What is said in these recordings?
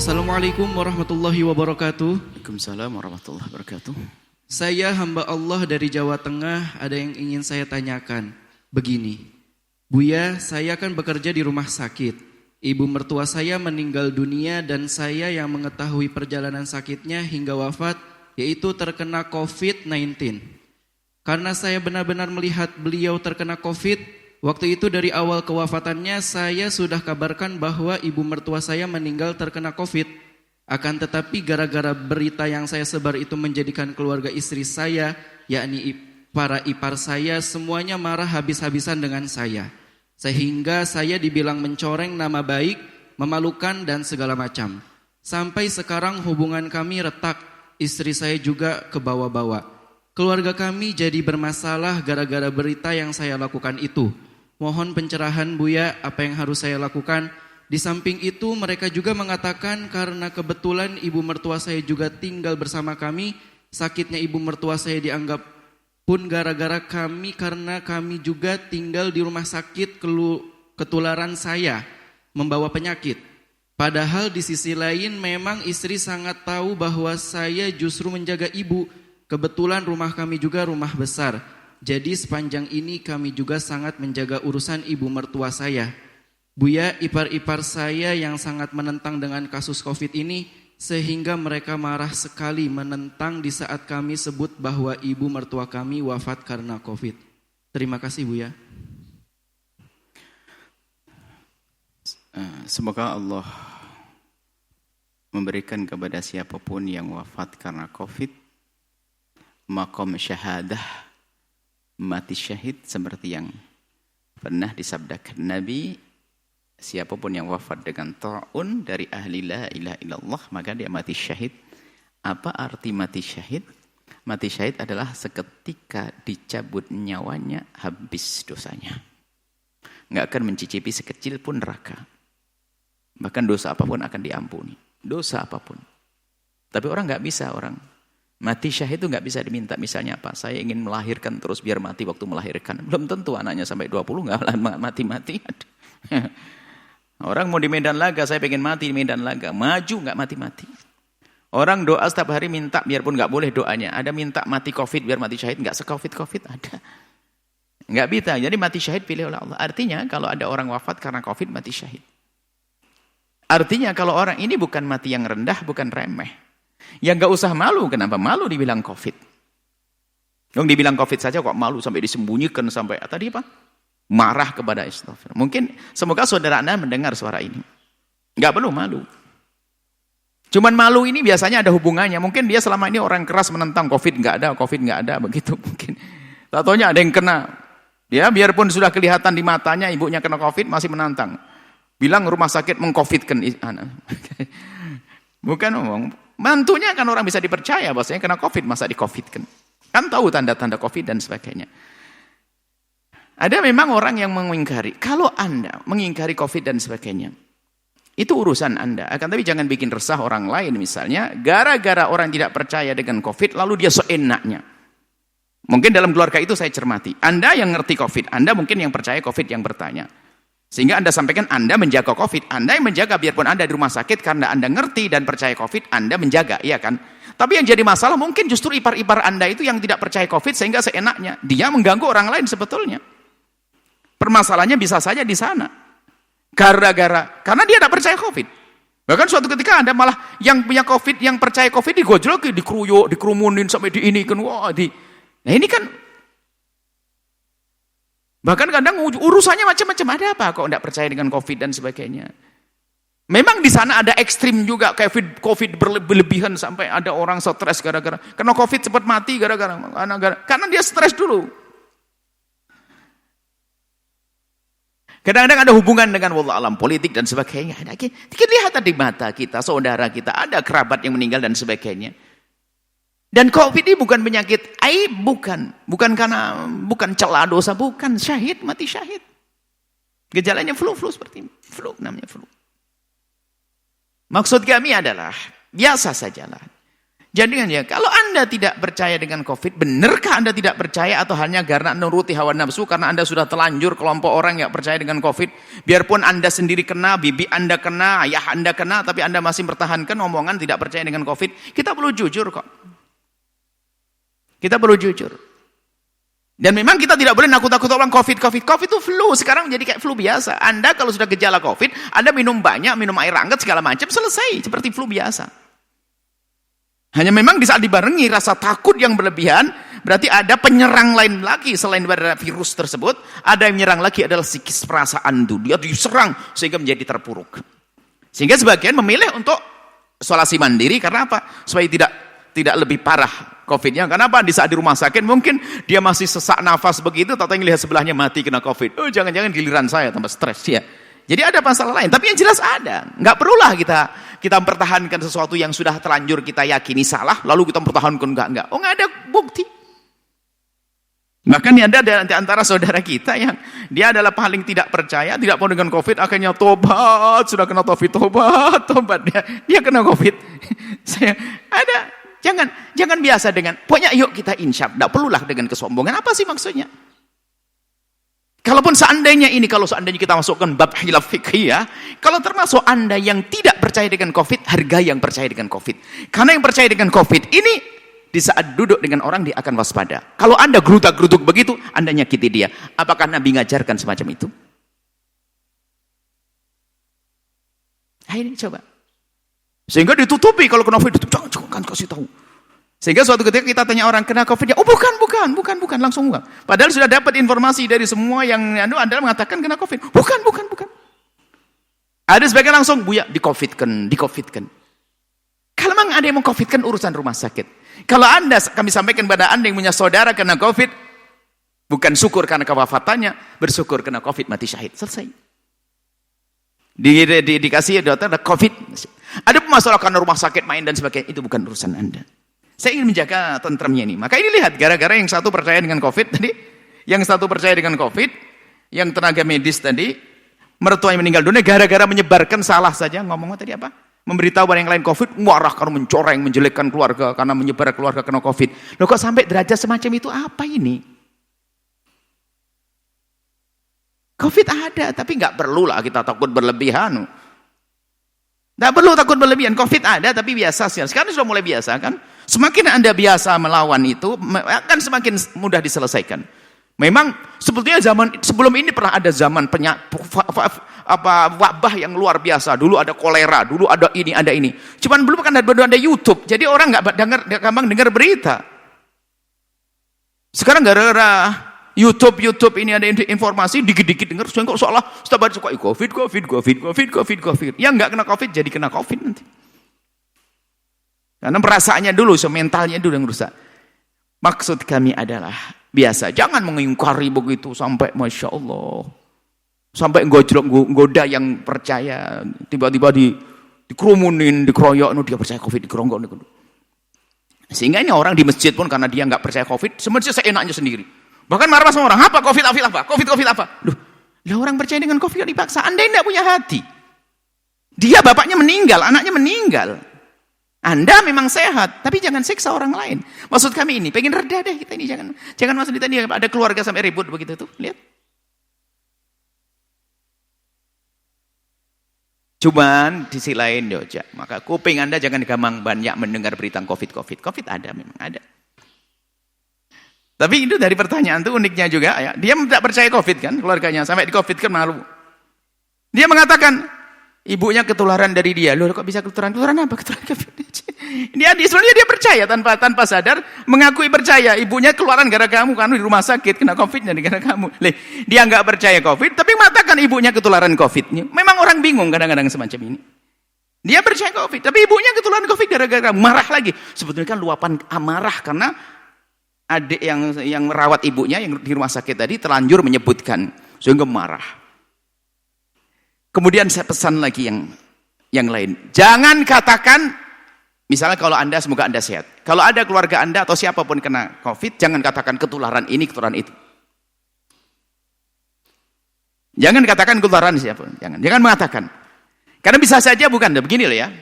Assalamualaikum warahmatullahi wabarakatuh. Waalaikumsalam warahmatullahi wabarakatuh. Saya hamba Allah dari Jawa Tengah, ada yang ingin saya tanyakan. Begini, Buya, saya kan bekerja di rumah sakit. Ibu mertua saya meninggal dunia dan saya yang mengetahui perjalanan sakitnya hingga wafat, yaitu terkena COVID-19. Karena saya benar-benar melihat beliau terkena COVID, waktu itu dari awal kewafatannya saya sudah kabarkan bahwa ibu mertua saya meninggal terkena COVID. Akan tetapi gara-gara berita yang saya sebar itu menjadikan keluarga istri saya, yakni para ipar saya, semuanya marah habis-habisan dengan saya. Sehingga saya dibilang mencoreng nama baik, memalukan dan segala macam. Sampai sekarang hubungan kami retak, istri saya juga kebawa-bawa. Keluarga kami jadi bermasalah gara-gara berita yang saya lakukan itu. Mohon pencerahan Buya, apa yang harus saya lakukan? Di samping itu mereka juga mengatakan karena kebetulan ibu mertua saya juga tinggal bersama kami, sakitnya ibu mertua saya dianggap pun gara-gara kami karena kami juga tinggal di rumah sakit ketularan saya membawa penyakit. Padahal di sisi lain memang istri sangat tahu bahwa saya justru menjaga ibu. Kebetulan rumah kami juga rumah besar. Jadi sepanjang ini kami juga sangat menjaga urusan ibu mertua saya. Buya, ipar-ipar saya yang sangat menentang dengan kasus COVID ini, sehingga mereka marah sekali menentang di saat kami sebut bahwa ibu mertua kami wafat karena COVID. Terima kasih Buya. Semoga Allah memberikan kepada siapapun yang wafat karena COVID maqam syahadah, mati syahid, seperti yang pernah disabdakan Nabi, siapapun yang wafat dengan ta'un dari ahli la ilaha illallah maka dia mati syahid. Apa arti mati syahid? Mati syahid adalah seketika dicabut nyawanya, habis dosanya, nggak akan mencicipi sekecil pun neraka. Bahkan dosa apapun akan diampuni, dosa apapun. Tapi orang nggak bisa, orang mati syahid itu nggak bisa diminta. Misalnya apa? Saya ingin melahirkan terus biar mati waktu melahirkan. Belum tentu anaknya sampai 20 nggak mati-mati. Orang mau di Medan Laga, saya pengen mati di Medan Laga, maju nggak mati-mati. Orang doa setiap hari minta, biarpun nggak boleh doanya. Ada minta mati COVID biar mati syahid, nggak se-COVID ada. Nggak bisa. Jadi mati syahid pilih oleh Allah. Artinya kalau ada orang wafat karena COVID mati syahid. Artinya kalau orang ini bukan mati yang rendah, bukan remeh. Ya nggak usah malu. Kenapa malu dibilang COVID? Yang dibilang COVID saja kok malu sampai disembunyikan, sampai tadi apa? Marah kepada istighfar. Mungkin semoga saudara Anda mendengar suara ini. Nggak perlu malu. Cuman malu ini biasanya ada hubungannya. Mungkin dia selama ini orang keras menentang COVID nggak ada begitu mungkin. Tak taunya ada yang kena. Ya biarpun sudah kelihatan di matanya ibunya kena COVID masih menantang. Bilang rumah sakit mengcovidkan anak. Bukan ngomong. Mantunya kan orang bisa dipercaya bahwasanya kena COVID, masa di-COVID-kan. Kan tahu tanda-tanda COVID dan sebagainya. Ada memang orang yang mengingkari. Kalau Anda mengingkari COVID dan sebagainya, itu urusan Anda. Akan tapi jangan bikin resah orang lain misalnya. Gara-gara orang tidak percaya dengan COVID, lalu dia seenaknya. Mungkin dalam keluarga itu saya cermati. Anda yang ngerti COVID, Anda mungkin yang percaya COVID yang bertanya. Sehingga Anda sampaikan Anda menjaga COVID. Anda yang menjaga biarpun Anda di rumah sakit karena Anda ngerti dan percaya COVID, Anda menjaga, iya kan? Tapi yang jadi masalah mungkin justru ipar-ipar Anda itu yang tidak percaya COVID sehingga seenaknya. Dia mengganggu orang lain sebetulnya. Permasalahannya bisa saja di sana. Karena dia tidak percaya COVID. Bahkan suatu ketika Anda malah yang punya COVID, yang percaya COVID digojloki, dikeruyuk, dikerumunin sampai diinikan. Nah ini kan bahkan kadang urusannya macam-macam. Ada apa kok tidak percaya dengan COVID dan sebagainya. Memang di sana ada ekstrim juga. COVID berlebihan sampai ada orang stres gara-gara. Karena COVID cepat mati karena dia stres dulu. Kadang-kadang ada hubungan dengan wallah alam politik dan sebagainya. Kita lihat di mata kita, saudara kita, ada kerabat yang meninggal dan sebagainya. Dan COVID ini bukan penyakit aib, bukan celah dosa, bukan syahid, mati syahid. Gejalanya flu seperti ini. Namanya flu. Maksud kami adalah biasa sajalah. Jadi ya, kalau Anda tidak percaya dengan COVID, benarkah Anda tidak percaya atau hanya karena nuruti hawa nafsu karena Anda sudah telanjur kelompok orang yang percaya dengan COVID? Biarpun Anda sendiri kena, bibi Anda kena, ayah Anda kena, tapi Anda masih mempertahankan omongan tidak percaya dengan COVID. Kita perlu jujur kok. Kita perlu jujur. Dan memang kita tidak boleh nakut-nakut orang COVID. COVID itu flu, sekarang jadi kayak flu biasa. Anda kalau sudah gejala COVID, Anda minum banyak, minum air hangat segala macam, selesai seperti flu biasa. Hanya memang di saat dibarengi rasa takut yang berlebihan, berarti ada penyerang lain lagi selain pada virus tersebut. Ada yang menyerang lagi adalah psikis perasaan itu. Dia diserang sehingga menjadi terpuruk. Sehingga sebagian memilih untuk isolasi mandiri karena apa? Supaya tidak lebih parah COVID-nya. Karena apa? Di saat di rumah sakit mungkin dia masih sesak nafas begitu, tahu-tahu yang lihat sebelahnya mati kena COVID. Oh, jangan-jangan giliran saya tambah stres ya. Jadi ada masalah lain, tapi yang jelas ada. Enggak perlulah kita mempertahankan sesuatu yang sudah terlanjur kita yakini salah, lalu kita mempertahankan enggak. Oh, enggak ada bukti. Bahkan ada di antara saudara kita yang dia adalah paling tidak percaya, tidak mau dengan COVID, akhirnya tobat, sudah kena COVID, tobat dia kena COVID. Saya ada, jangan biasa dengan, pokoknya yuk kita insyaf, enggak perlulah dengan kesombongan. Apa sih maksudnya? Kalaupun seandainya kalau seandainya kita masukkan bab khilaf fiqhiyah, kalau termasuk Anda yang tidak percaya dengan COVID, hargai yang percaya dengan COVID. Karena yang percaya dengan COVID ini, di saat duduk dengan orang dia akan waspada. Kalau Anda gerutak-gerutuk begitu, Anda nyakiti dia. Apakah Nabi ngajarkan semacam itu? Ini coba. Sehingga ditutupi kalau kena COVID, jangan kasih tahu. Sehingga suatu ketika kita tanya orang kena COVID, dia, oh bukan, langsung bukan. Padahal sudah dapat informasi dari semua yang Anda mengatakan kena COVID. Bukan. Ada sebagian langsung, Buya, di-COVID-kan. Kalau memang ada yang meng-COVID-kan urusan rumah sakit. Kalau kami sampaikan kepada Anda yang punya saudara kena COVID, bukan syukur karena kewafatannya, bersyukur kena COVID, mati syahid. Selesai. Dikasih dokter, ada COVID. Ada masalah karena rumah sakit main dan sebagainya, itu bukan urusan Anda. Saya ingin menjaga tentramnya ini. Maka ini lihat, gara-gara yang satu percaya dengan COVID tadi, yang satu percaya dengan COVID, yang tenaga medis tadi, mertuanya meninggal dunia, gara-gara menyebarkan salah saja, ngomong tadi apa? Memberitahu yang lain COVID, marah karena mencoreng, menjelekkan keluarga, karena menyebar keluarga kena COVID. Loh kok sampai derajat semacam itu, apa ini? COVID ada, tapi nggak perlulah kita takut berlebihan. Nggak perlu takut berlebihan, COVID ada, tapi biasa sih. Sekarang sudah mulai biasa kan? Semakin Anda biasa melawan itu, akan semakin mudah diselesaikan. Memang sebetulnya sebelum ini pernah ada zaman wabah yang luar biasa. Dulu ada kolera, dulu ada ini. Cuman belum kan ada YouTube. Jadi orang nggak gampang dengar berita. Sekarang gara-gara YouTube ini ada informasi dikit-dikit dengar, kok seolah setiap hari suka COVID. Yang nggak kena COVID jadi kena COVID nanti. Karena perasaannya dulu, mentalnya dulu yang rusak. Maksud kami adalah biasa, jangan mengingkari begitu sampai Masya Allah. Sampai goda yang percaya, tiba-tiba dikerumunin, dikeroyok, dia percaya COVID, dikerongkok. Sehingga ini orang di masjid pun karena dia nggak percaya COVID, sebenarnya seenaknya sendiri. Bahkan marah sama orang, apa COVID apa? COVID apa? Loh, orang percaya dengan COVID dipaksa, Anda tidak punya hati. Dia bapaknya meninggal, anaknya meninggal. Anda memang sehat, tapi jangan siksa orang lain. Maksud kami ini, pengen reda deh kita ini, jangan masuk di tadi ada keluarga sampai ribut begitu tuh, lihat. Cuman di sisi lain maka kuping Anda jangan gampang banyak mendengar berita COVID. COVID ada, memang ada. Tapi itu dari pertanyaan tuh uniknya juga ya. Dia tidak percaya COVID kan, keluarganya sampai di COVID kan malu. Dia mengatakan ibunya ketularan dari dia. Loh kok bisa ketularan apa? Ketularan COVID. Sebenarnya dia percaya tanpa sadar mengakui percaya ibunya ketularan gara-gara kamu kan di rumah sakit kena COVID jadi gara-gara kamu. Dia nggak percaya COVID tapi mengatakan ibunya ketularan COVID. Memang orang bingung kadang-kadang semacam ini. Dia percaya COVID tapi ibunya ketularan COVID gara-gara marah lagi. Sebetulnya kan luapan amarah karena adik yang merawat ibunya yang di rumah sakit tadi terlanjur menyebutkan sehingga marah. Kemudian saya pesan lagi yang lain. Jangan katakan, misalnya kalau semoga Anda sehat. Kalau ada keluarga Anda atau siapapun kena COVID, jangan katakan ketularan ini, ketularan itu. Jangan katakan ketularan siapapun. Jangan mengatakan. Karena bisa saja bukan. Begini loh ya.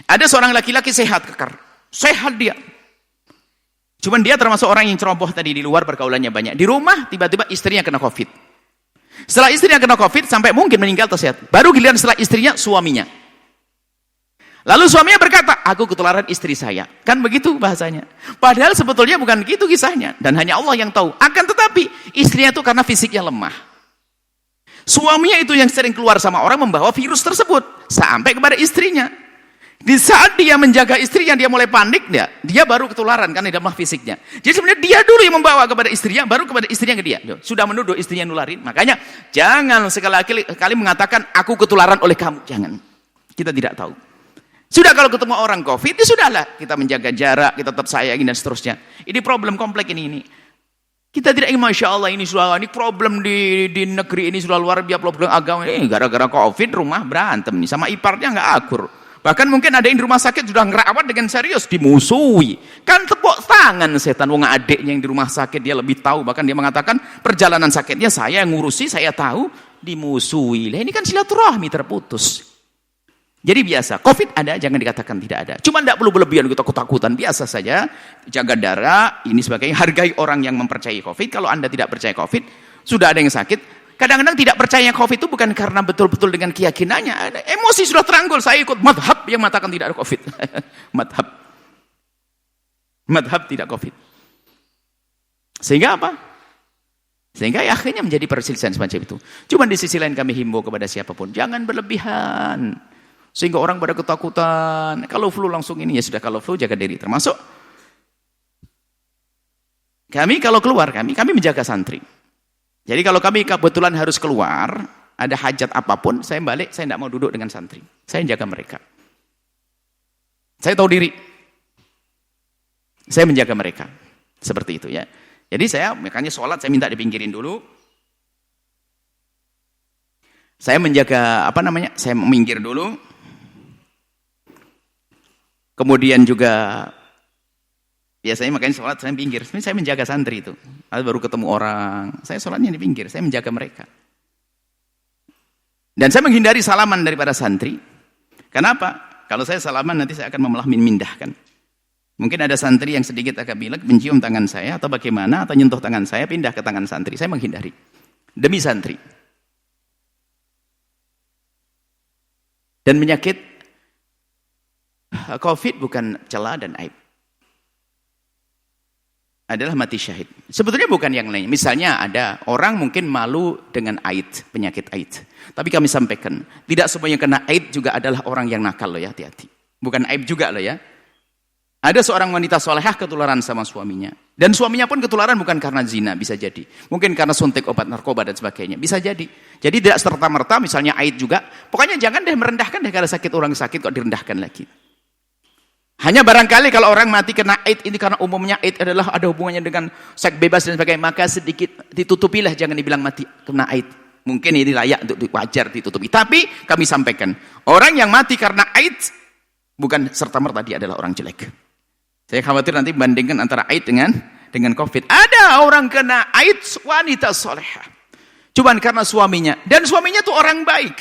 Ada seorang laki-laki sehat kekar. Sehat dia. Cuman dia termasuk orang yang ceroboh tadi, di luar pergaulannya banyak. Di rumah tiba-tiba istrinya kena COVID. Setelah istrinya kena COVID sampai mungkin meninggal atau sehat. Baru giliran setelah istrinya suaminya. Lalu suaminya berkata, aku ketularan istri saya. Kan begitu bahasanya. Padahal sebetulnya bukan begitu kisahnya. Dan hanya Allah yang tahu. Akan tetapi istrinya itu karena fisiknya lemah. Suaminya itu yang sering keluar sama orang membawa virus tersebut. Sampai kepada istrinya. Di saat dia menjaga istrinya, dia mulai panik. Dia baru ketularan karena lemah fisiknya. Jadi sebenarnya dia dulu yang membawa kepada istrinya, baru kepada istrinya ke dia. Sudah menuduh istrinya nularin. Makanya jangan sekali kali mengatakan, aku ketularan oleh kamu. Jangan. Kita tidak tahu. Sudah kalau ketemu orang COVID, ya sudahlah. Kita menjaga jarak, kita tetap sayangi dan seterusnya. Ini problem kompleks ini. Kita tidak ingin, Masya Allah, ini problem di negeri ini sudah luar biasa, problem agama. Gara-gara COVID, rumah berantem nih. Sama iparnya nggak akur. Bahkan mungkin ada yang di rumah sakit sudah ngerawat dengan serius, dimusuhi. Kan tepuk tangan setan, wong adiknya yang di rumah sakit, dia lebih tahu. Bahkan dia mengatakan, perjalanan sakitnya saya yang ngurusi, saya tahu, dimusuhi. Lah ini kan silaturahmi terputus. Jadi biasa, COVID ada, jangan dikatakan tidak ada. Cuma tidak perlu berlebihan, kita ketakutan, biasa saja. Jaga darah, ini sebagainya. Hargai orang yang mempercayai COVID. Kalau Anda tidak percaya COVID, sudah ada yang sakit. Kadang-kadang tidak percaya COVID itu bukan karena betul-betul dengan keyakinannya. Ada emosi sudah teranggul, saya ikut madhab yang mengatakan tidak ada COVID. Madhab tidak COVID. Sehingga apa? Sehingga akhirnya menjadi perselisihan semacam itu. Cuma di sisi lain kami himbau kepada siapapun, jangan berlebihan. Sehingga orang pada ketakutan. Kalau flu langsung ini, ya sudah, kalau flu jaga diri. Termasuk kami kalau keluar, kami menjaga santri. Jadi kalau kami kebetulan harus keluar, ada hajat apapun, saya balik, saya tidak mau duduk dengan santri. Saya jaga mereka. Saya tahu diri. Saya menjaga mereka. Seperti itu ya. Jadi saya, makanya sholat saya minta dipinggirin dulu. Saya menjaga, saya minggir dulu. Kemudian juga biasanya makanya sholat saya pinggir. Sebenarnya saya menjaga santri itu. Lalu baru ketemu orang, saya sholatnya di pinggir, saya menjaga mereka. Dan saya menghindari salaman daripada santri. Kenapa? Kalau saya salaman nanti saya akan memalah mindahkan. Mungkin ada santri yang sedikit agak bilek mencium tangan saya atau bagaimana, atau nyentuh tangan saya, pindah ke tangan santri. Saya menghindari. Demi santri. Dan penyakit COVID bukan celah dan aib. Adalah mati syahid. Sebetulnya bukan yang lain. Misalnya ada orang mungkin malu dengan AIDS, penyakit AIDS. Tapi kami sampaikan, tidak semua yang kena AIDS juga adalah orang yang nakal loh ya, hati-hati. Bukan aib juga loh ya. Ada seorang wanita solehah ketularan sama suaminya. Dan suaminya pun ketularan bukan karena zina, bisa jadi. Mungkin karena suntik obat narkoba dan sebagainya, bisa jadi. Jadi tidak serta-merta misalnya AIDS juga. Pokoknya jangan deh merendahkan deh, kalau sakit orang sakit kok direndahkan lagi. Hanya barangkali kalau orang mati kena AIDS ini karena umumnya AIDS adalah ada hubungannya dengan seks bebas dan sebagainya, maka sedikit ditutupilah, jangan dibilang mati kena AIDS. Mungkin ini layak untuk wajar ditutupi. Tapi kami sampaikan, orang yang mati karena AIDS bukan serta-merta dia adalah orang jelek. Saya khawatir nanti bandingkan antara AIDS dengan COVID. Ada orang kena AIDS wanita solehah. Cuman karena suaminya, dan suaminya tuh orang baik.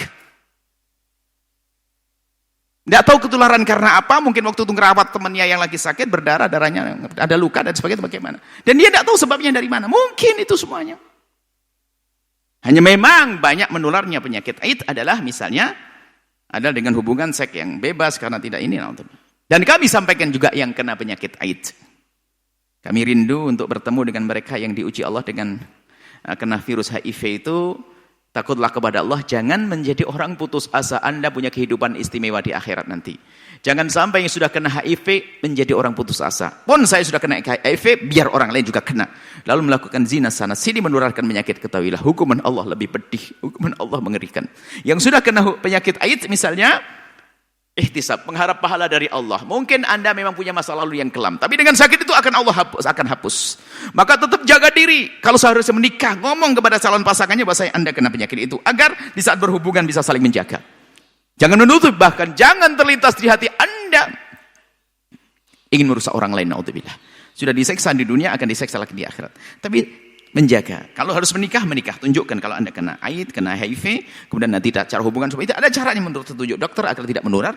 Tidak tahu ketularan karena apa, mungkin waktu itu ngerawat temannya yang lagi sakit, berdarah, darahnya ada luka dan sebagainya, bagaimana. Dan dia tidak tahu sebabnya dari mana, mungkin itu semuanya. Hanya memang banyak menularnya penyakit AIDS adalah misalnya, adalah dengan hubungan seks yang bebas karena tidak ini. Dan kami sampaikan juga yang kena penyakit AIDS. Kami rindu untuk bertemu dengan mereka yang diuji Allah dengan kena virus HIV itu. Takutlah kepada Allah, jangan menjadi orang putus asa. Anda punya kehidupan istimewa di akhirat nanti. Jangan sampai yang sudah kena HIV menjadi orang putus asa. Pun saya sudah kena HIV, biar orang lain juga kena. Lalu melakukan zina sana sini menularkan penyakit, ketahuilah hukuman Allah lebih pedih, hukuman Allah mengerikan. Yang sudah kena penyakit AIDS misalnya, ihtisab, mengharap pahala dari Allah. Mungkin Anda memang punya masa lalu yang kelam, tapi dengan sakit itu akan Allah hapus. Maka tetap jaga diri. Kalau seharusnya menikah, ngomong kepada calon pasangannya bahwa Anda kena penyakit itu, agar di saat berhubungan bisa saling menjaga. Jangan menutup, bahkan jangan terlintas di hati Anda ingin merusak orang lain. Naudzubillah. Sudah diseksa di dunia, akan diseksa lagi di akhirat. Tapi menjaga. Kalau harus menikah, tunjukkan kalau Anda kena AIDS, kena HIV, kemudian nanti cara hubungan seperti itu, ada caranya menurut petunjuk dokter agar tidak menular.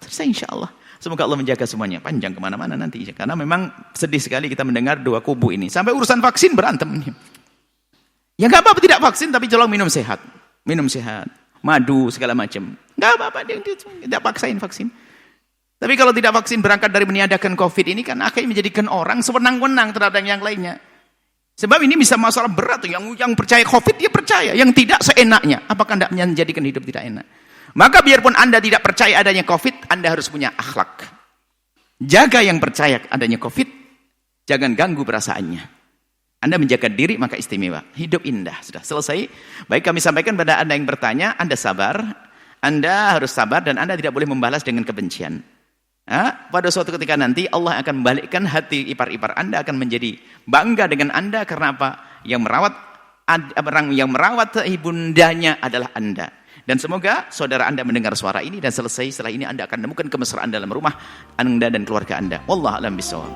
Selesai insya Allah. Semoga Allah menjaga semuanya. Panjang kemana-mana nanti. Karena memang sedih sekali kita mendengar dua kubu ini. Sampai urusan vaksin berantem. Ya nggak apa-apa tidak vaksin, tapi tolong minum sehat. Minum sehat. Madu, segala macam. Nggak apa-apa, dia tidak paksain vaksin. Tapi kalau tidak vaksin berangkat dari meniadakan COVID ini kan akhirnya menjadikan orang sewenang-wenang terhadap yang lainnya. Sebab ini bisa masalah berat. Yang percaya COVID dia percaya. Yang tidak seenaknya. Apakah tidak menjadikan hidup tidak enak? Maka biarpun Anda tidak percaya adanya COVID, Anda harus punya akhlak. Jaga yang percaya adanya COVID, jangan ganggu perasaannya. Anda menjaga diri maka istimewa. Hidup indah. Sudah selesai. Baik, kami sampaikan pada Anda yang bertanya, Anda sabar. Anda harus sabar dan Anda tidak boleh membalas dengan kebencian. Pada suatu ketika nanti Allah akan membalikkan hati ipar-ipar Anda akan menjadi bangga dengan Anda karena apa? Yang merawat ibundanya adalah Anda. Dan semoga saudara Anda mendengar suara ini dan selesai setelah ini Anda akan menemukan kemesraan dalam rumah Anda dan keluarga Anda. Wallahu a'lam bishawab.